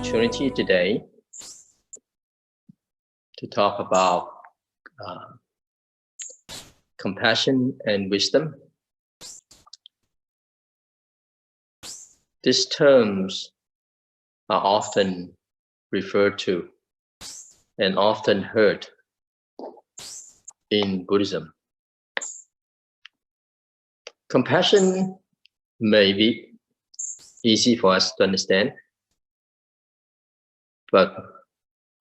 opportunity today to talk about compassion and wisdom. These terms are often referred to and often heard in Buddhism. Compassion may be easy for us to understand, but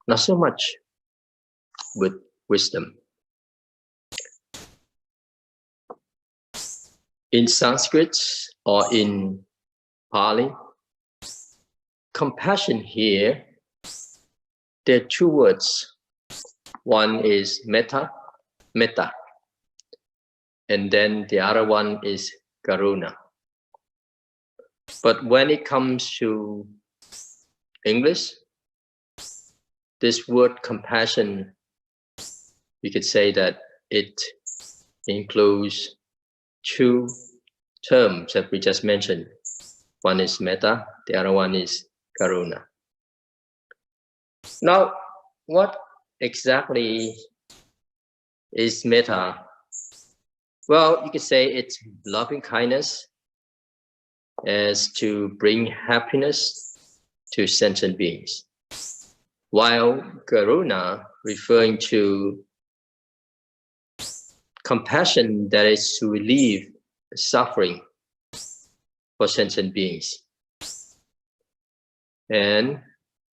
not so much with wisdom. In Sanskrit or in Pali, compassion here, there are two words. One is metta, and then the other one is karuna. But when it comes to English, this word compassion, you could say that it includes two terms that we just mentioned. One is metta, the other one is karuna. Now, what exactly is metta? Well, you could say it's loving kindness as to bring happiness to sentient beings, while karuna referring to compassion that is to relieve suffering for sentient beings. And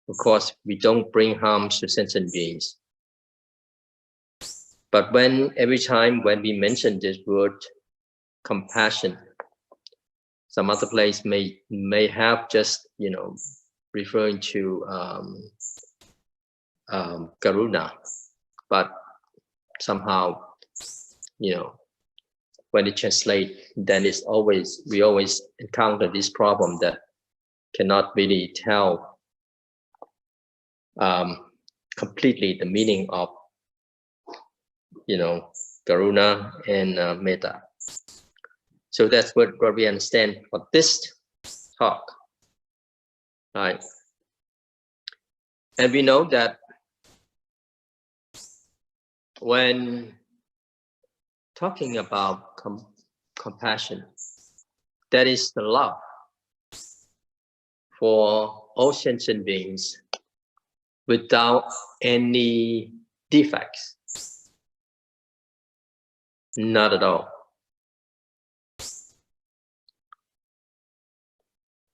of course, we don't bring harms to sentient beings. But every time when we mention this word compassion, some other place may have just, referring to karuna, but somehow, when it translates, then we always encounter this problem that cannot really tell completely the meaning of karuna and metta. So that's what we understand for this talk, right? And we know that when talking about compassion, that is the love for all sentient beings without any defects. Not at all.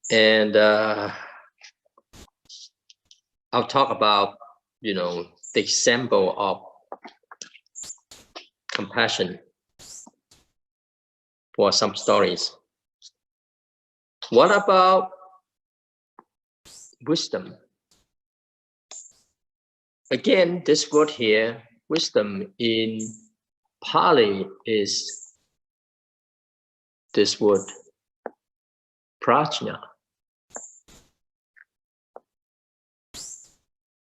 And I'll talk about, the example of compassion for some stories. What about wisdom? Again, this word here, wisdom, in Pali is this word, prajna.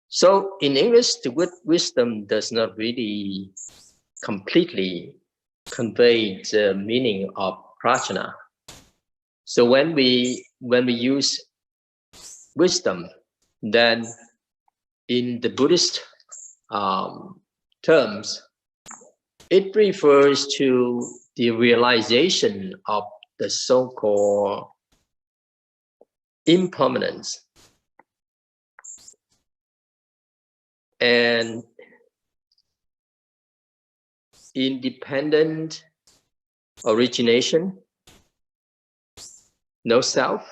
So in English, the word wisdom does not really completely convey the meaning of prajna. So when we use wisdom, then in the Buddhist terms, it refers to the realization of the so-called impermanence and independent origination, no self,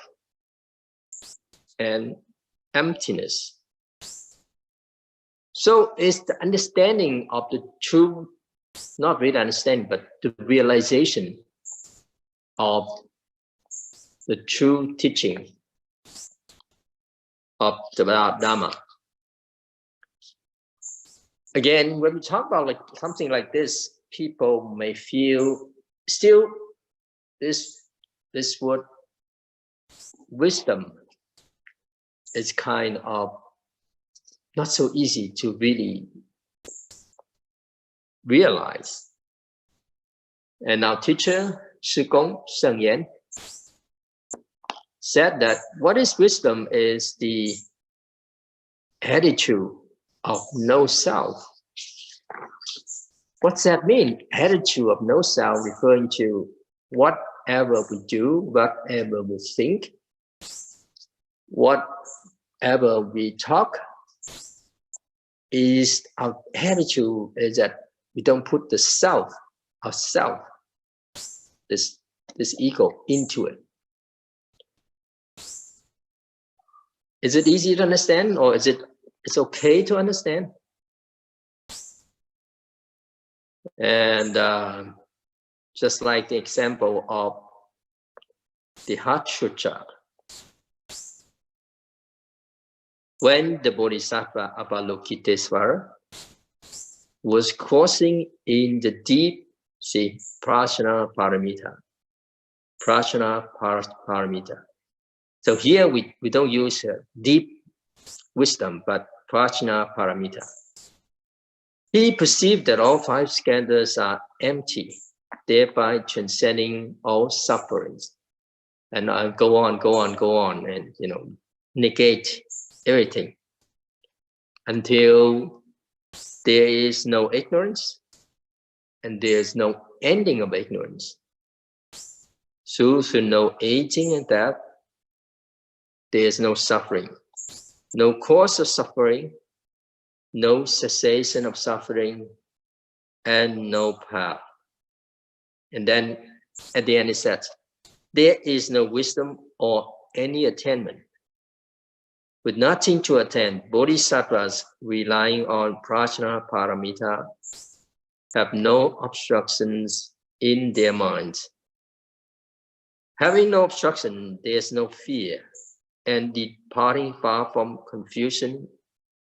and emptiness. So it's the understanding of the true, not really understanding, but the realization of the true teaching of the Dharma. Again, when we talk about something like this, people may feel still this word wisdom is kind of not so easy to really realize. And our teacher, Sư Kong Seng Yan, said that what is wisdom is the attitude of no self. What's that mean? Attitude of no self, referring to whatever we do, whatever we think, whatever we talk, is our attitude is that we don't put the self, ourself, this ego into it. Is it easy to understand, or is it's okay to understand? And just like the example of the heart sutra, when the Bodhisattva Avalokitesvara was crossing in the deep, see, prajna paramita. So here we don't use deep wisdom, but prajna paramita. He perceived that all five skandhas are empty, thereby transcending all sufferings. And I'll go on, and negate everything until there is no ignorance and there is no ending of ignorance. So through no aging and death, there is no suffering, no cause of suffering, no cessation of suffering, and no path. And then at the end it says, there is no wisdom or any attainment. With nothing to attain, bodhisattvas relying on prajna paramita have no obstructions in their minds. Having no obstruction, there is no fear, and departing far from confusion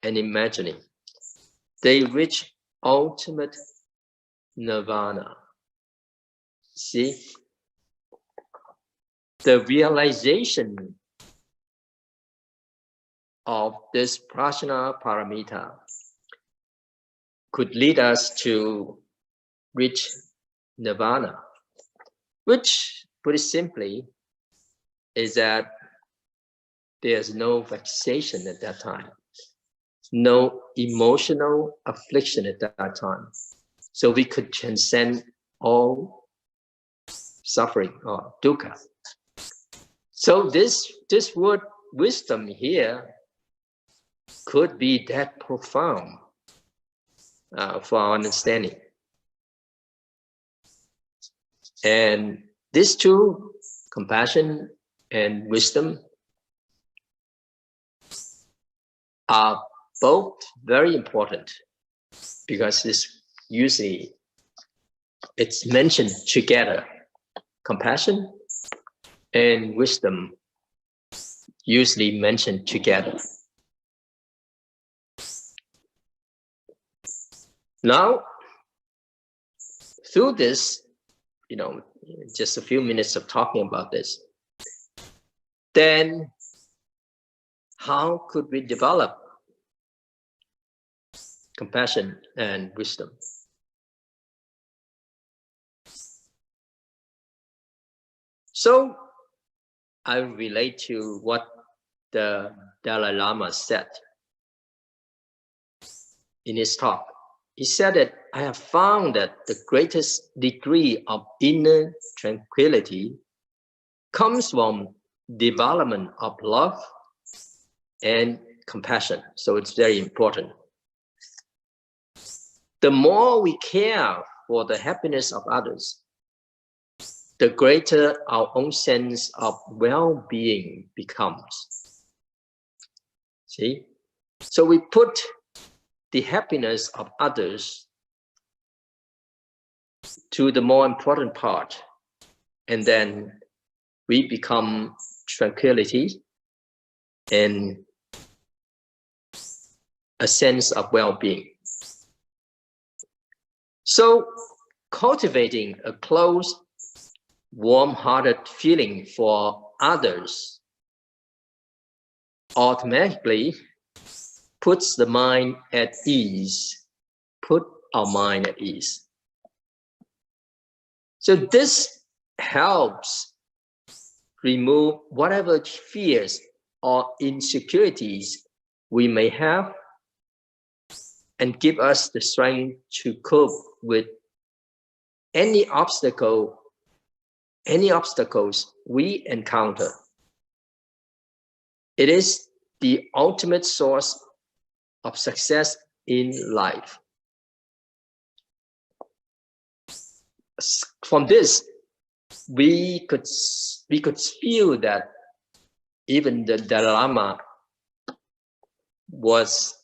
and imagining, they reach ultimate nirvana. See, the realization of this prajna paramita could lead us to reach nirvana, which, put it simply, is that there's no vexation at that time, no emotional affliction at that time. So we could transcend all suffering or dukkha. So this word wisdom here could be that profound for our understanding. And these two, compassion and wisdom, are both very important because it's mentioned together. Compassion and wisdom usually mentioned together. Now, through this, just a few minutes of talking about this, then how could we develop compassion and wisdom? So I relate to what the Dalai Lama said in his talk. He said that I have found that the greatest degree of inner tranquility comes from development of love and compassion. So it's very important. The more we care for the happiness of others, the greater our own sense of well-being becomes. See? So we put the happiness of others to the more important part, and then we become tranquility and a sense of well-being. So cultivating a close, warm-hearted feeling for others automatically puts the mind at ease, put our mind at ease. So this helps remove whatever fears or insecurities we may have, and give us the strength to cope with any obstacles we encounter. It is the ultimate source of success in life. From this, we could feel that even the Dalai Lama was,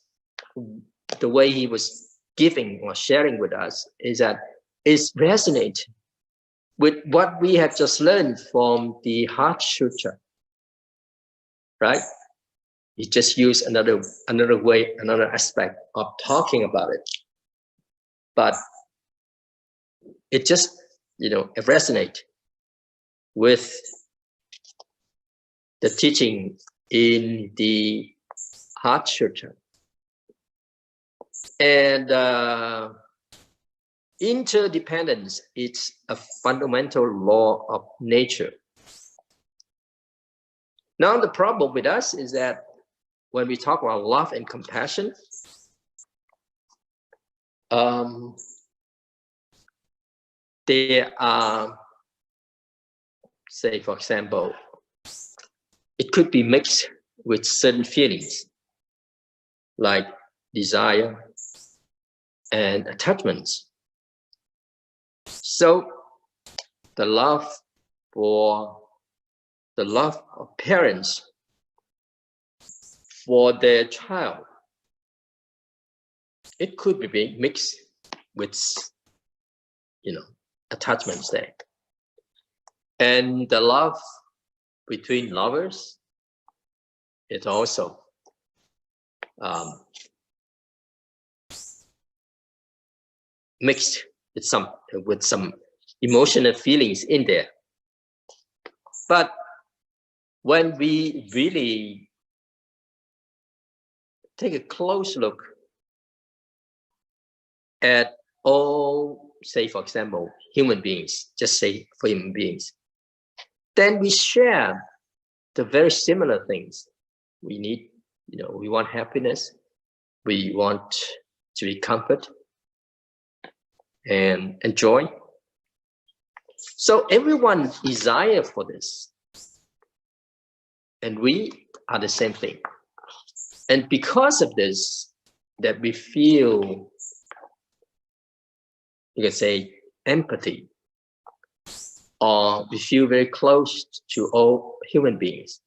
the way he was giving or sharing with us is that it resonates with what we have just learned from the Heart Sutra, right? He just used another way, another aspect of talking about it, but it just, it resonates with the teaching in the Heart Sutra. And interdependence is a fundamental law of nature. Now the problem with us is that when we talk about love and compassion, there are, say for example, it could be mixed with certain feelings like desire and attachments. So the love of parents for their child, it could be mixed with, attachments there. And the love between lovers, it also mixed with some emotional feelings in there. But when we really take a close look at all, say for example, human beings, just say for human beings, then we share the very similar things. We need, we want happiness, we want to be comfort and joy. So everyone desires for this, and we are the same thing. And because of this, that we feel, you can say, empathy, or we feel very close to all human beings.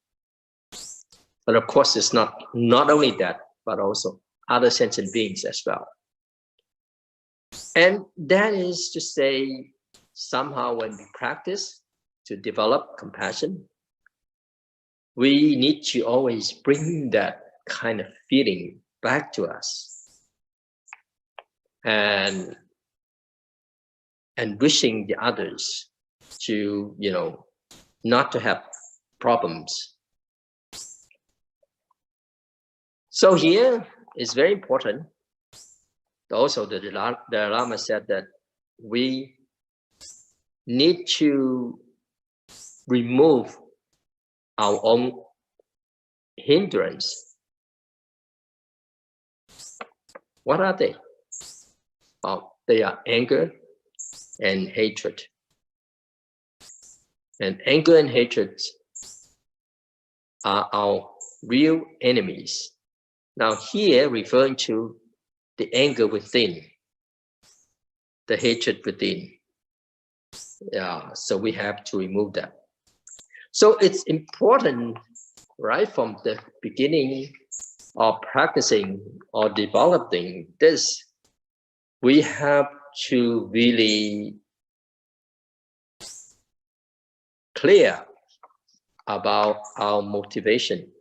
But of course, it's not only that, but also other sentient beings as well. And that is to say, somehow when we practice to develop compassion, we need to always bring that kind of feeling back to us, and wishing the others to, not to have problems. So here is very important. Also, the Dalai Lama said that we need to remove our own hindrance. What are they? Oh, they are anger and hatred. And anger and hatred are our real enemies. Now here, referring to the anger within, the hatred within. Yeah, so we have to remove that. So it's important, right from the beginning of practicing or developing this, we have to really clear about our motivation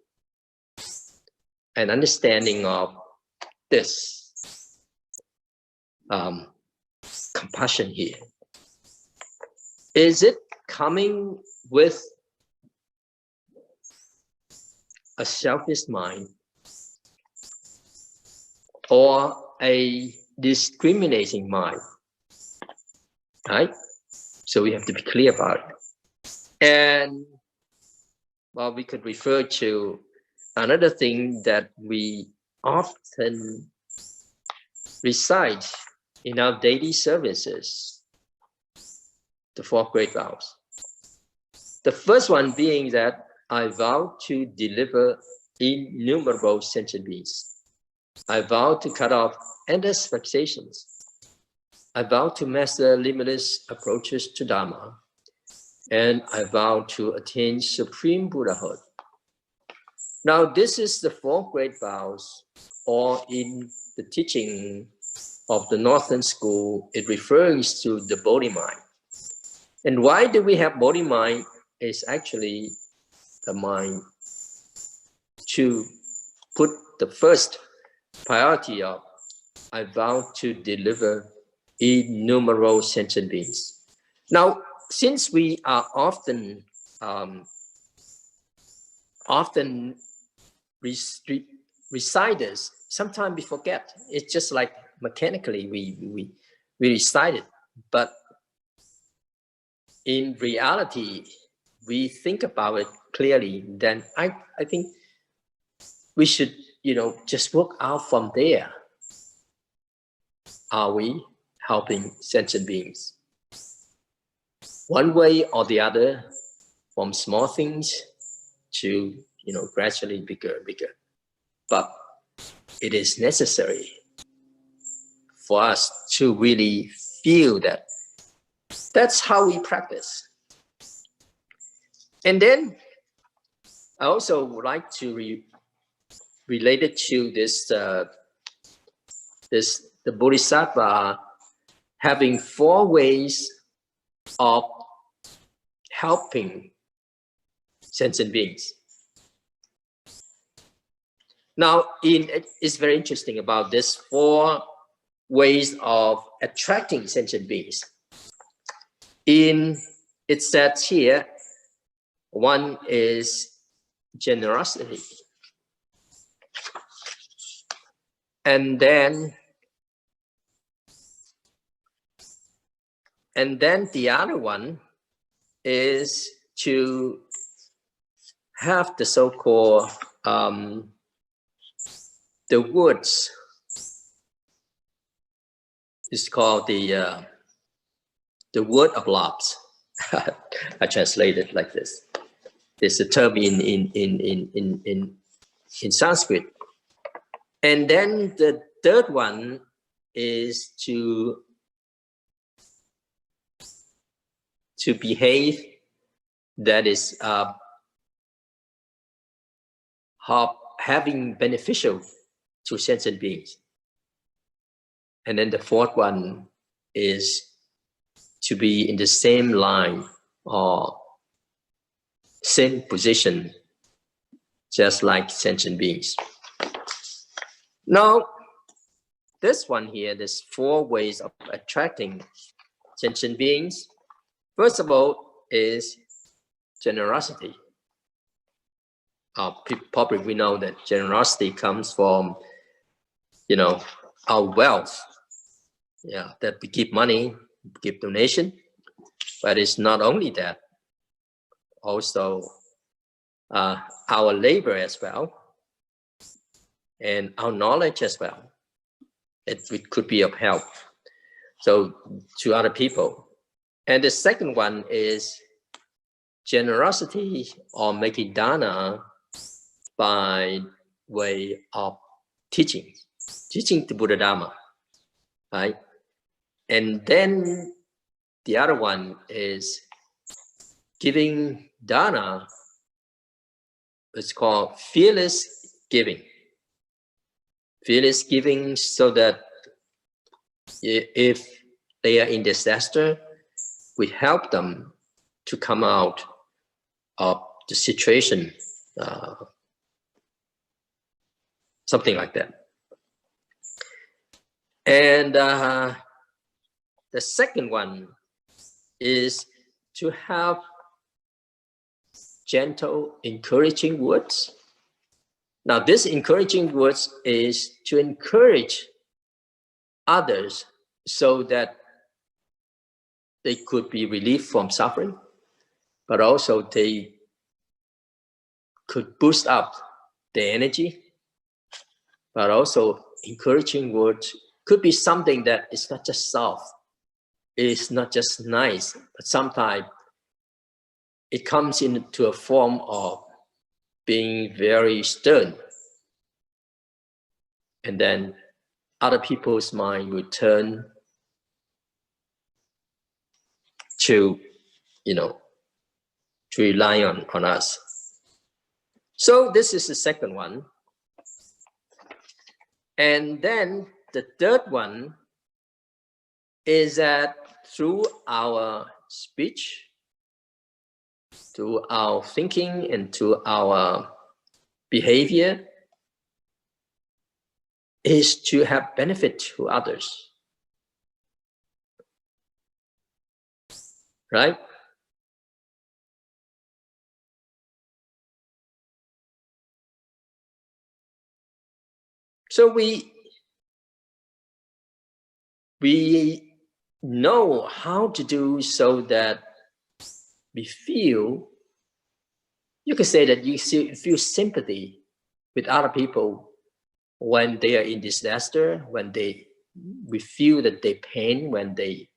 and understanding of this compassion here. Is it coming with a selfish mind or a discriminating mind? Right? So we have to be clear about it. And well, we could refer to another thing that we often recite in our daily services, the 4 great vows. The first one being that I vow to deliver innumerable sentient beings. I vow to cut off endless vexations. I vow to master limitless approaches to Dharma. And I vow to attain supreme Buddhahood. Now, this is the 4 great vows, or in the teaching of the Northern School, it refers to the body mind. And why do we have body mind? Is actually the mind to put the first priority of I vow to deliver innumerable sentient beings. Now, since we are often recite this, sometimes we forget. It's just like mechanically we recite it, but in reality, we think about it clearly. Then I think we should, just work out from there. Are we helping sentient beings? One way or the other, from small things to, gradually bigger and bigger. But it is necessary for us to really feel that that's how we practice. And then I also would like to relate it to the Bodhisattva having 4 ways of helping sentient beings. Now, it's very interesting about this 4 ways of attracting sentient beings. It says here, one is generosity. And then the other one is to have the so-called the words. It's called the word of loves. I translate it like this. There's a term in Sanskrit. And then the third one is to behave that is having beneficial to sentient beings. And then the fourth one is to be in the same line or same position, just like sentient beings. Now, this one here, there's 4 ways of attracting sentient beings. First of all is generosity. Probably we know that generosity comes from, our wealth. Yeah, that we give money, give donation, but it's not only that. Also, our labor as well, and our knowledge as well. It could be of help, so to other people. And the second one is generosity or making dana by way of teaching the Buddha Dharma, right? And then the other one is giving dana. It's called fearless giving. Fearless giving, so that if they are in disaster, we help them to come out of the situation, something like that. And the second one is to have gentle, encouraging words. Now, this encouraging words is to encourage others so that they could be relieved from suffering, but also they could boost up the energy, but also encouraging words could be something that is not just soft, it's not just nice, but sometimes it comes into a form of being very stern. And then other people's mind will turn to, to rely on us. So this is the second one. And then the third one is that through our speech, through our thinking, and through our behavior, is to have benefit to others. Right? So we know how to do so that we feel, you can say that you feel sympathy with other people when they are in disaster, when we feel that they pain, when they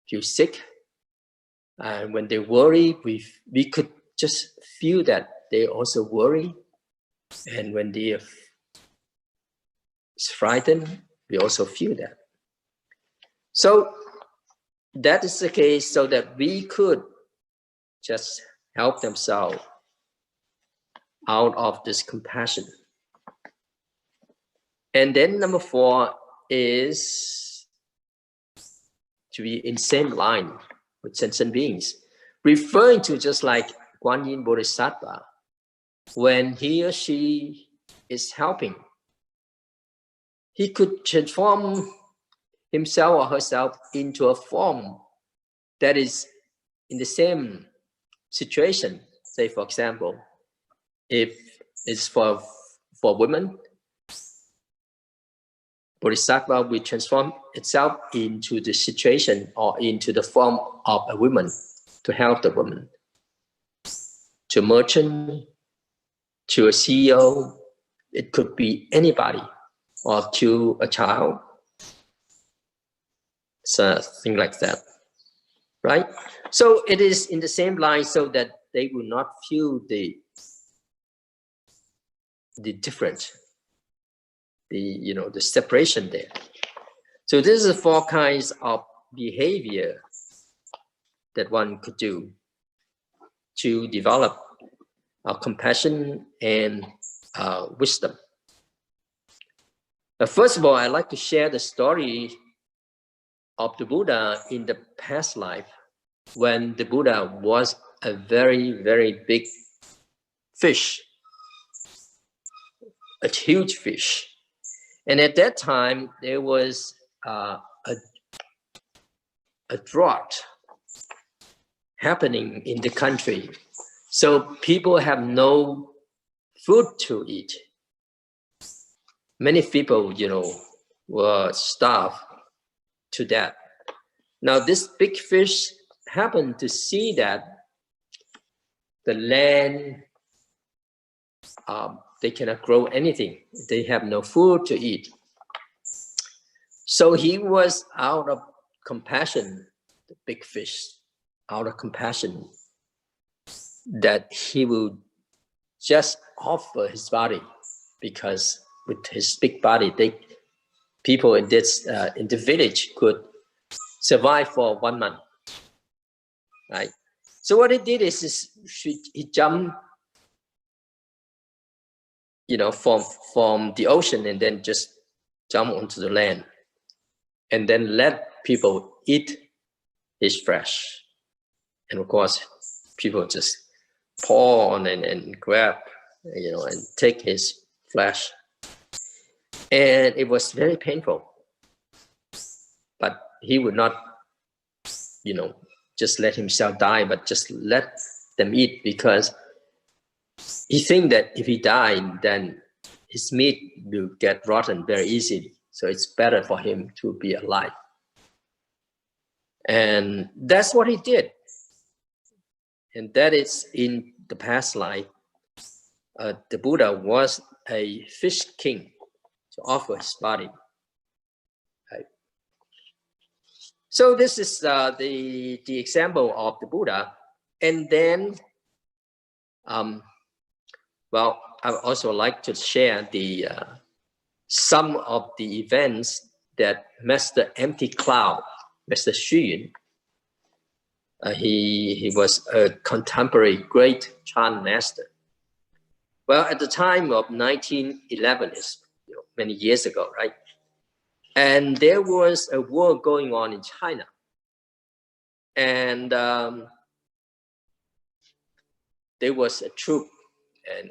feel sick, and when they worry, we could just feel that they also worry. And when they are frightened, we also feel that. So that is the case, so that we could just help themselves out of this compassion. And then number 4 is to be in same line with sentient beings, referring to just like Guan Yin Bodhisattva, when he or she is helping, he could transform himself or herself into a form that is in the same situation. Say, for example, if it's for women, Bodhisattva will transform itself into the situation or into the form of a woman to help the woman. To a merchant, to a CEO, it could be anybody, or to a child. So things like that, right? So it is in the same line, so that they will not feel the difference, the separation there. So this is 4 kinds of behavior that one could do to develop compassion and wisdom. First of all, I'd like to share the story of the Buddha in the past life, when the Buddha was a very, very big fish, a huge fish. And at that time, there was a drought happening in the country. So people have no food to eat. Many people, were starved to death. Now, this big fish happened to see that the land, they cannot grow anything. They have no food to eat. So he was out of compassion, the big fish, out of compassion, that he will just offer his body, because with his big body, people in the village could survive for 1 month, right? So what he did is he jumped, from the ocean, and then just jump onto the land, and then let people eat his flesh. And of course, people just pour on and grab, and take his flesh. And it was very painful. But he would not, just let himself die, but just let them eat, because he thinks that if he died, then his meat will get rotten very easily. So it's better for him to be alive. And that's what he did. And that is in the past life. the Buddha was a fish king to offer his body. Right? So this is the example of the Buddha. And then, well, I would also like to share the some of the events that Master Empty Cloud, Master Xu Yun, he was a contemporary great Chan master. Well, at the time of 1911, is many years ago, right? And there was a war going on in China, and there was a troop,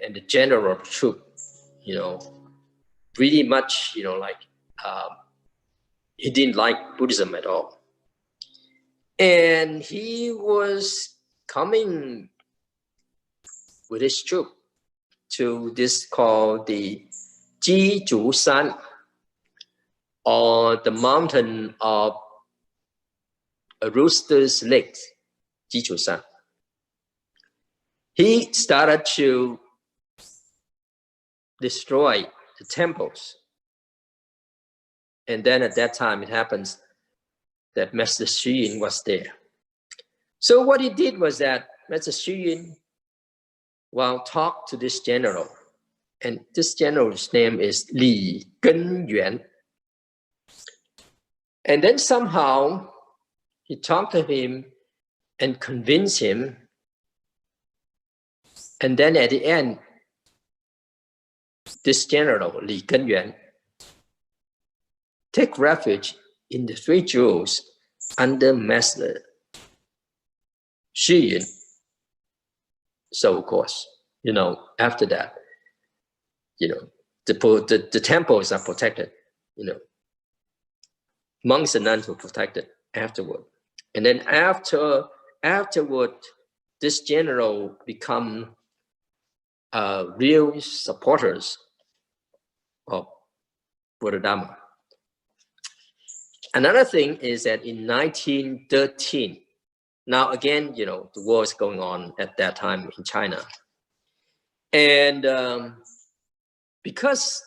and the general of the troop, pretty much, he didn't like Buddhism at all, and he was coming with his troop to this called the Jizhu San, or the mountain of a rooster's legs, Jizhu San. He started to destroy the temples. And then at that time, it happens that Master Xu Yun was there. So what he did was that Master Xu Yun, well, talked to this general. And this general's name is Li Yuan. And then somehow he talked to him and convinced him. And then at the end, this general, Li Yuan, take refuge in the Three Jewels under Master Xu Yun. So of course, after that, the temples are protected, monks and nuns were protected afterward. And then afterward, this general become real supporters of Buddha Dharma. Another thing is that in 1913, now again, the war is going on at that time in China. And because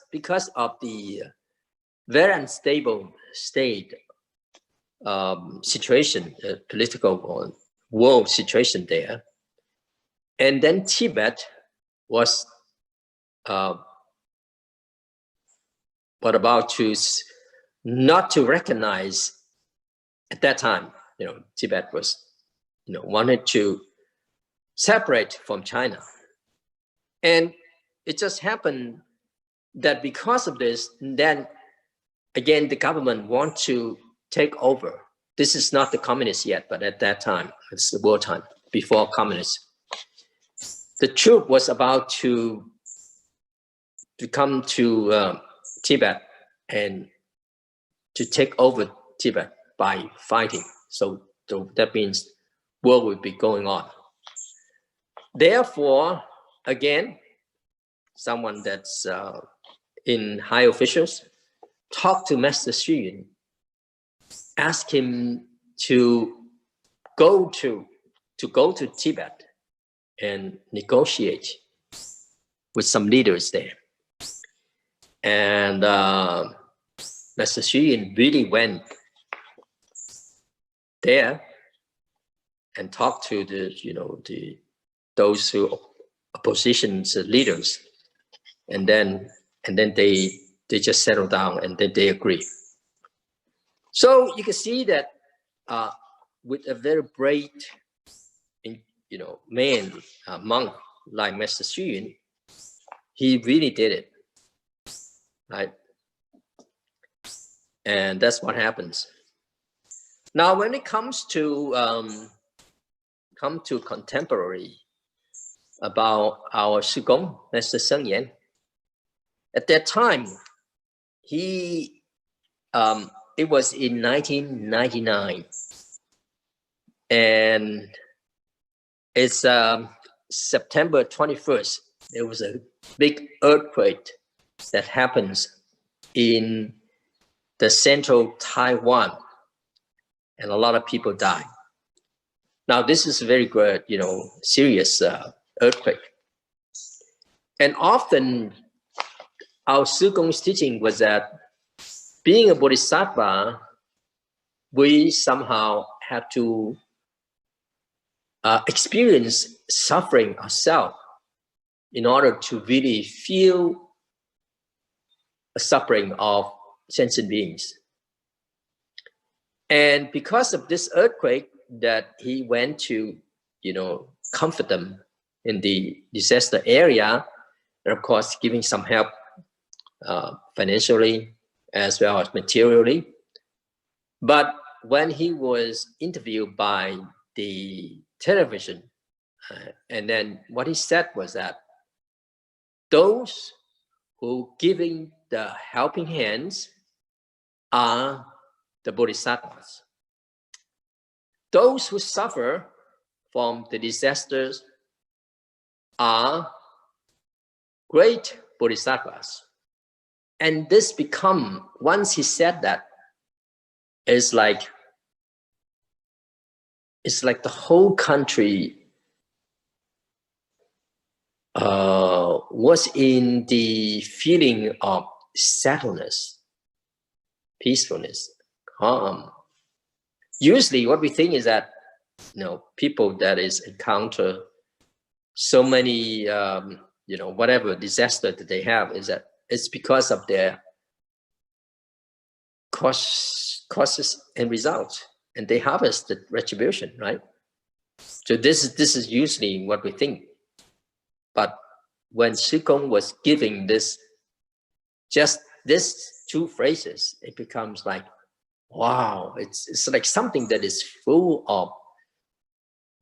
of the very unstable state situation, political world situation there, and then Tibet was about to not to recognize at that time, Tibet was, wanted to separate from China. And it just happened that because of this, then again, the government want to take over. This is not the communists yet, but at that time, it's the wartime, before communists. The troop was about to come to Tibet and to take over Tibet by fighting. So that means war will be going on. Therefore, again, someone that's in high officials talked to Master Xu Yun, asked him to go to Tibet and negotiate with some leaders there. And Master Xu Yun really went there and talked to those who opposition's leaders, and then they just settle down and then they agree. So you can see that with a very brave, man, monk like Master Xu Yun, he really did it, right? And that's what happens. Now, when it comes to contemporary about our Shigong, Master Sheng Yan, at that time, it was in 1999, and it's September 21st. There was a big earthquake that happens in the central Taiwan, and a lot of people died. Now, this is a very good, serious earthquake. And often our Sugong's teaching was that being a bodhisattva, we somehow have to experience suffering ourselves in order to really feel a suffering of sentient beings. And because of this earthquake that he went to, comfort them in the disaster area, and of course giving some help financially as well as materially. But when he was interviewed by the television, and then what he said was that those who giving the helping hands are the bodhisattvas. Those who suffer from the disasters are great bodhisattvas. And this become, once he said that, it's like the whole country was in the feeling of settledness, peacefulness, calm. Usually what we think is that, people that is encounter so many, whatever disaster that they have, is that it's because of their causes and results, and they harvest the retribution, right? So this is usually what we think. But when Sugong was giving just this two phrases, it becomes like, wow, it's like something that is full of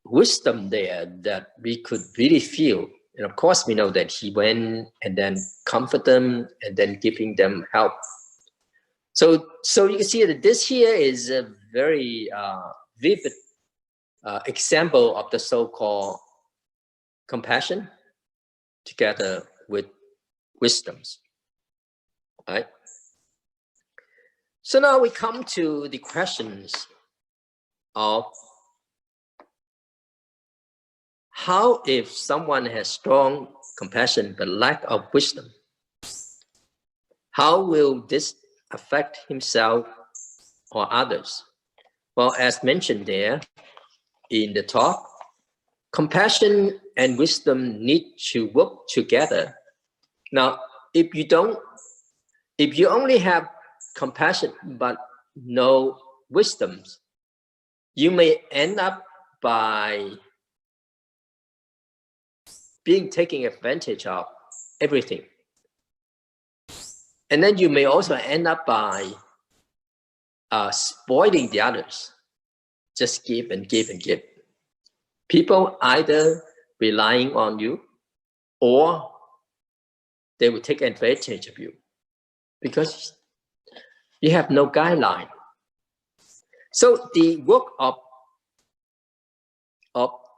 wisdom there that we could really feel. And of course, we know that he went and then comfort them and then giving them help. So you can see that this here is a very vivid example of the so-called compassion together with wisdoms, right? So now we come to the questions of how, if someone has strong compassion but lack of wisdom, how will this affect himself or others? Well, as mentioned there in the talk, compassion and wisdom need to work together. Now, if you only have compassion but no wisdoms, you may end up by being taken advantage of everything. And then you may also end up by spoiling the others. Just give and give and give. People either relying on you or they will take advantage of you because you have no guideline. So the work of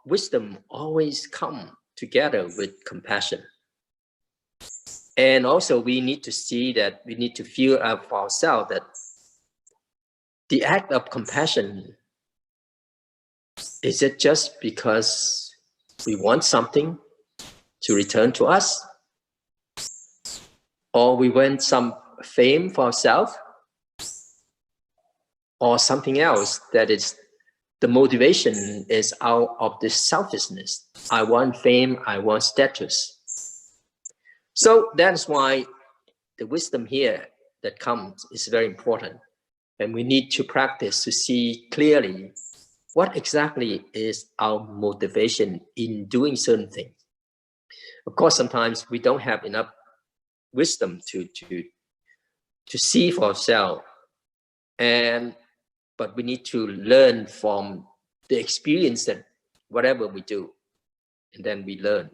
wisdom always come together with compassion. And also we need to see that we need to feel for ourselves that the act of compassion, is it just because we want something to return to us? Or we want some fame for ourselves? Or something else that is the motivation is out of this selfishness. I want fame, I want status. So that's why the wisdom here that comes is very important. And we need to practice to see clearly what exactly is our motivation in doing certain things. Of course, sometimes we don't have enough wisdom to see for ourselves. But we need to learn from the experience that whatever we do, and then we learn.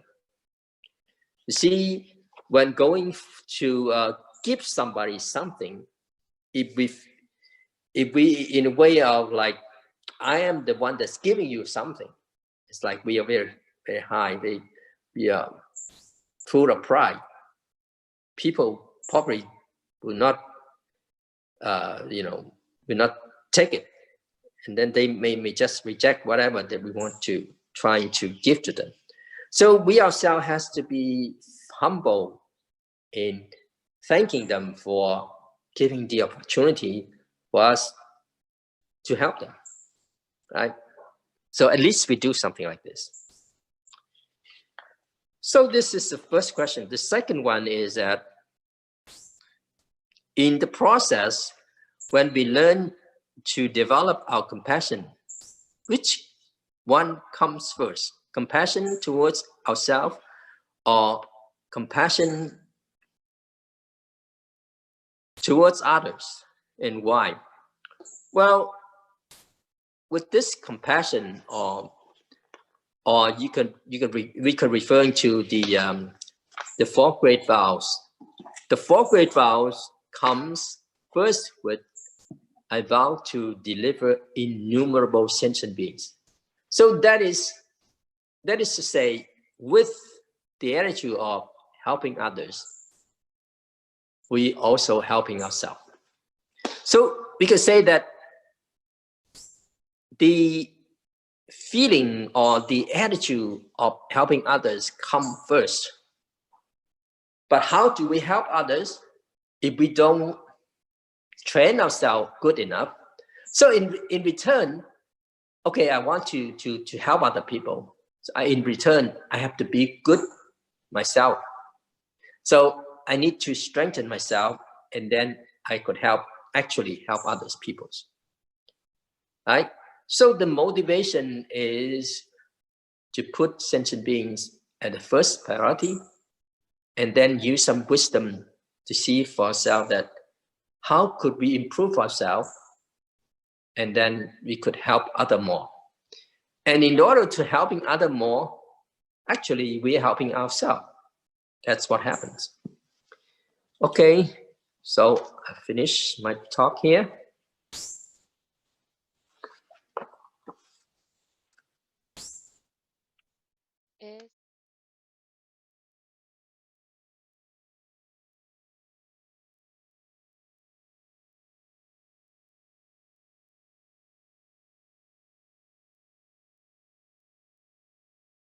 You see, when going to give somebody something, if we in a way of like, I am the one that's giving you something, it's like we are very, very high. We are full of pride. People probably will not, will not take it, and then they may just reject whatever that we want to try to give to them. So we ourselves has to be humble in thanking them for giving the opportunity for us to help them, right? So at least we do something like this. So this is the first question. The second one is that in the process, when we learn to develop our compassion, which one comes first? Compassion towards ourselves or compassion towards others, and why? Well, with this compassion, or we can refer to the four great vows. The four great vows comes first with a vow to deliver innumerable sentient beings. So that is to say, with the attitude of helping others, we also helping ourselves. So we could say that the feeling or the attitude of helping others come first. But how do we help others if we don't train ourselves good enough? So in return, okay, I want to help other people. So in return, I have to be good myself. So I need to strengthen myself, and then I could actually help others people. Right? So the motivation is to put sentient beings at the first priority, and then use some wisdom to see for ourselves that how could we improve ourselves, and then we could help other more. And in order to helping other more, actually we are helping ourselves. That's what happens. Okay, so I finish my talk here.